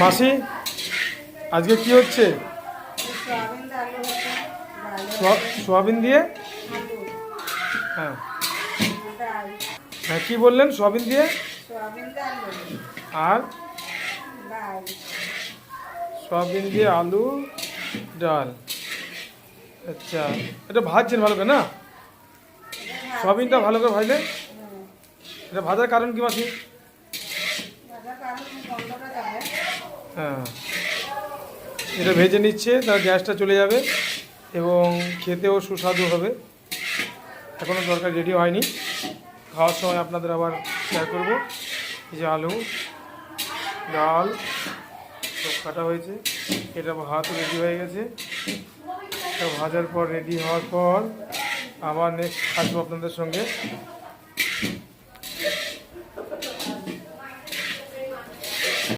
মাসি আজকে কি হচ্ছে? সোয়াবিন দিয়ে হ্যাঁ হ্যাঁ কি বললেন? সোয়াবিন দিয়ে আর সোয়াবিন দিয়ে আলু ডাল। আচ্ছা, এটা ভাজছেন ভালো করে না? সোয়াবিনটা ভালো করে ভাজলে এটা ভাজার কারণ কি মাসি? হ্যাঁ, এটা ভেজে নিচ্ছে, তার গ্যাসটা চলে যাবে এবং খেতেও সুস্বাদু হবে। এখনও তরকারি রেডি হয়নি, খাওয়ার সময় আপনাদের আবার শেয়ার করবো। এই যে আলু ডাল সব কাটা হয়েছে, এটা ভাত রেডি হয়ে গেছে। এটা ভাজার পর রেডি হওয়ার পর আবার নেক্সট আসবো আপনাদের সঙ্গে।